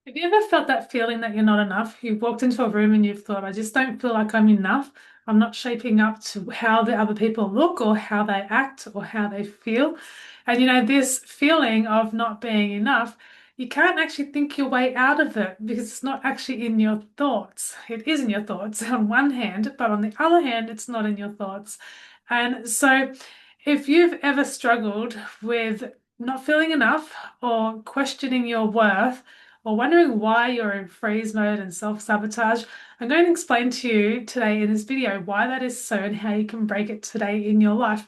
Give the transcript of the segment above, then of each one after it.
Have you ever felt that feeling that you're not enough? You've walked into a room and you've thought, I just don't feel like I'm enough. I'm not shaping up to how the other people look or how they act or how they feel. And this feeling of not being enough, you can't actually think your way out of it because it's not actually in your thoughts. It is in your thoughts on one hand, but on the other hand, it's not in your thoughts. And so if you've ever struggled with not feeling enough or questioning your worth, or wondering why you're in freeze mode and self-sabotage, I'm going to explain to you today in this video why that is so and how you can break it today in your life.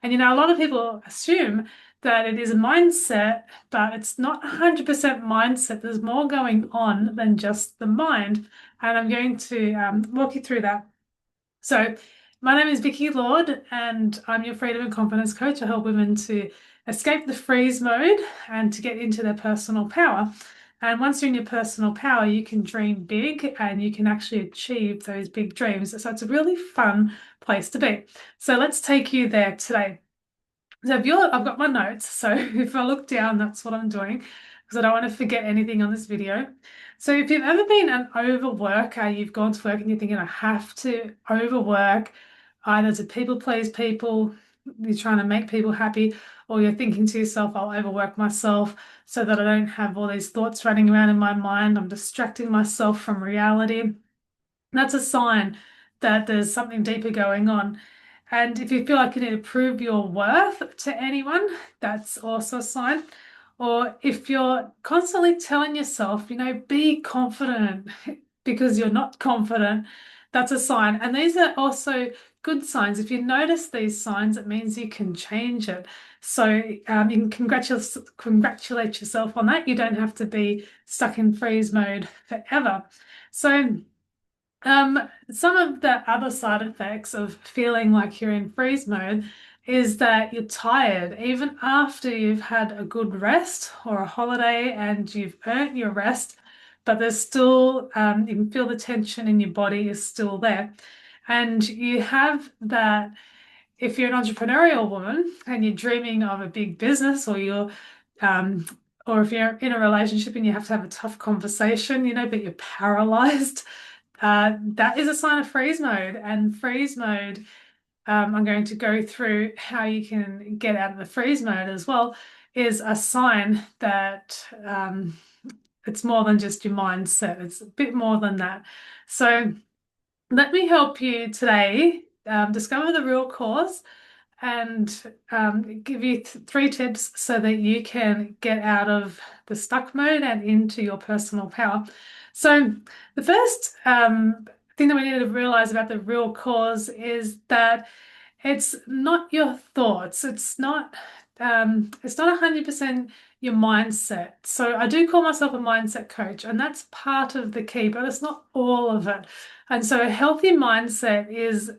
And a lot of people assume that it is a mindset, but it's not 100% mindset. There's more going on than just the mind. And I'm going to walk you through that. So, my name is Vicky Lord, and I'm your freedom and confidence coach. I help women to escape the freeze mode and to get into their personal power. And once you're in your personal power, you can dream big and you can actually achieve those big dreams. So, it's a really fun place to be. So, let's take you there today. So I've got my notes. So if I look down, that's what I'm doing because I don't want to forget anything on this video. So if you've ever been an overworker, you've gone to work and you're thinking, I have to overwork, either to people please people, you're trying to make people happy, or you're thinking to yourself, I'll overwork myself so that I don't have all these thoughts running around in my mind. I'm distracting myself from reality. That's a sign that there's something deeper going on. And if you feel like you need to prove your worth to anyone, that's also a sign. Or if you're constantly telling yourself, be confident because you're not confident, that's a sign. And these are also good signs. If you notice these signs, it means you can change it. So you can congratulate yourself on that. You don't have to be stuck in freeze mode forever. So some of the other side effects of feeling like you're in freeze mode is that you're tired, even after you've had a good rest or a holiday and you've earned your rest, but there's still, you can feel the tension in your body is still there. And you have that if you're an entrepreneurial woman and you're dreaming of a big business um, or if you're in a relationship and you have to have a tough conversation, but you're paralyzed that is a sign of freeze mode. And freeze mode, I'm going to go through how you can get out of the freeze mode as well, is a sign that it's more than just your mindset. It's a bit more than that. So let me help you today discover the real cause and give you three tips so that you can get out of the stuck mode and into your personal power. So, the first thing that we need to realize about the real cause is that it's not your thoughts. It's not 100% your mindset. So I do call myself a mindset coach, and that's part of the key, but it's not all of it. And so a healthy mindset is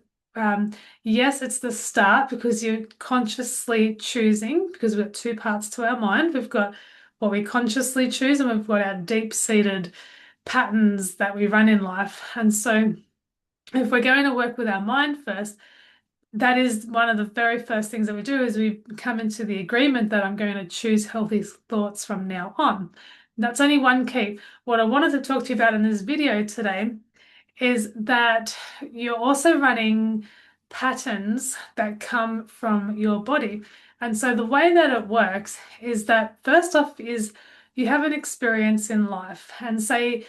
yes, it's the start because you're consciously choosing, because we've got two parts to our mind. We've got what we consciously choose, and we've got our deep-seated patterns that we run in life. And so if we're going to work with our mind first, that is one of the very first things that we do is we come into the agreement that I'm going to choose healthy thoughts from now on. That's only one key. What I wanted to talk to you about in this video today is that you're also running patterns that come from your body. And so the way that it works is that first off is you have an experience in life and say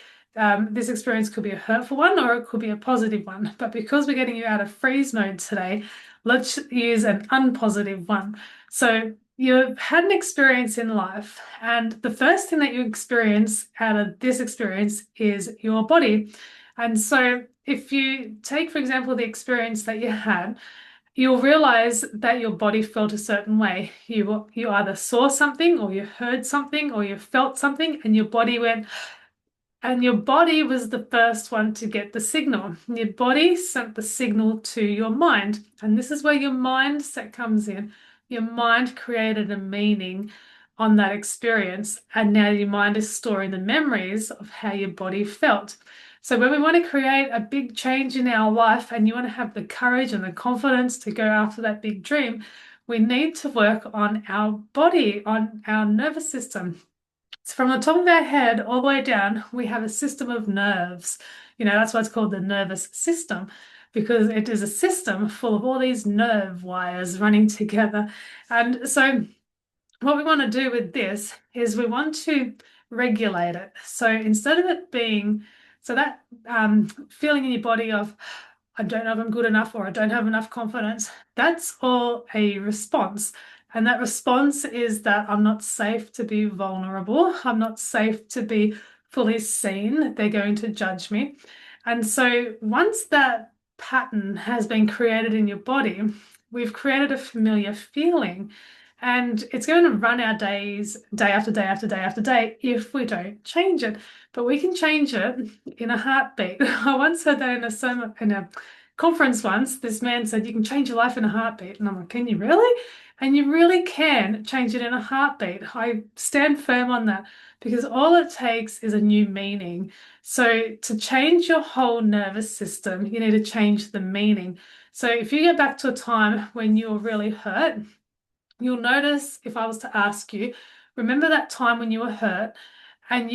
this experience could be a hurtful one or it could be a positive one. But because we're getting you out of freeze mode today, let's use an unpositive one. So you've had an experience in life, and the first thing that you experience out of this experience is your body. And so if you take, for example, the experience that you had, you'll realize that your body felt a certain way. You either saw something or you heard something or you felt something and your body went, and your body was the first one to get the signal. Your body sent the signal to your mind. And this is where your mindset comes in. Your mind created a meaning on that experience. And now your mind is storing the memories of how your body felt. So when we want to create a big change in our life and you want to have the courage and the confidence to go after that big dream, we need to work on our body, on our nervous system. So from the top of our head all the way down, we have a system of nerves. That's why it's called the nervous system, because it is a system full of all these nerve wires running together. And so what we want to do with this is we want to regulate it. So instead of it being, so that feeling in your body of, I don't know if I'm good enough or I don't have enough confidence, that's all a response. And that response is that I'm not safe to be vulnerable. I'm not safe to be fully seen. They're going to judge me. And so once that pattern has been created in your body, we've created a familiar feeling. And it's going to run our days day after day after day after day if we don't change it. But we can change it in a heartbeat. I once heard that in a conference once. This man said, "You can change your life in a heartbeat." And I'm like, "Can you really?" And you really can change it in a heartbeat. I stand firm on that because all it takes is a new meaning. So to change your whole nervous system, you need to change the meaning. So if you get back to a time when you were really hurt, you'll notice if I was to ask you, remember that time when you were hurt? And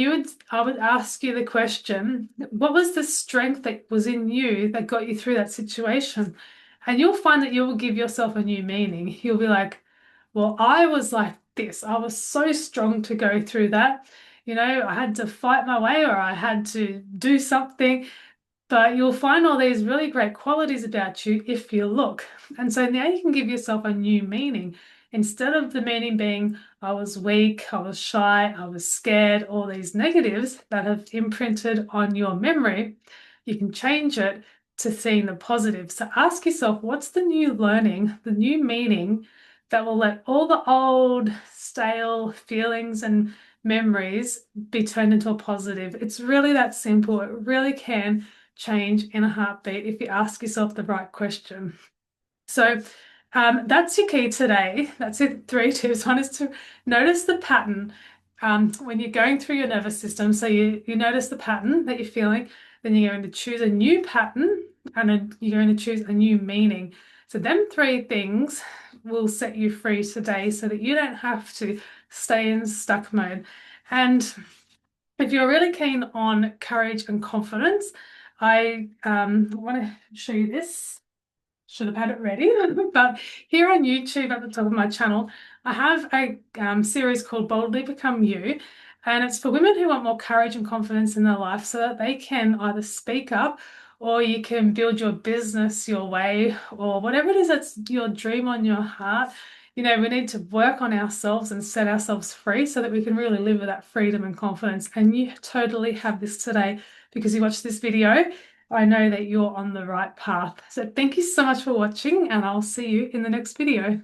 I would ask you the question, what was the strength that was in you that got you through that situation? And you'll find that you will give yourself a new meaning. You'll be like, well, I was like this. I was so strong to go through that. I had to fight my way or I had to do something. But you'll find all these really great qualities about you if you look. And so now you can give yourself a new meaning. Instead of the meaning being, I was weak, I was shy, I was scared, all these negatives that have imprinted on your memory, you can change it to seeing the positive. So ask yourself, what's the new learning, the new meaning that will let all the old, stale feelings and memories be turned into a positive? It's really that simple. It really can change in a heartbeat if you ask yourself the right question. So that's your key today. That's it. 3 tips. One is to notice the pattern when you're going through your nervous system. So you notice the pattern that you're feeling, then you're going to choose a new pattern and then you're going to choose a new meaning. So them 3 things will set you free today so that you don't have to stay in stuck mode. And if you're really keen on courage and confidence, I want to show you this. Should have had it ready, but here on YouTube at the top of my channel, I have a series called Boldly Become You, and it's for women who want more courage and confidence in their life so that they can either speak up or you can build your business your way or whatever it is that's your dream on your heart. We need to work on ourselves and set ourselves free so that we can really live with that freedom and confidence. And you totally have this today because you watched this video. I know that you're on the right path. So thank you so much for watching, and I'll see you in the next video.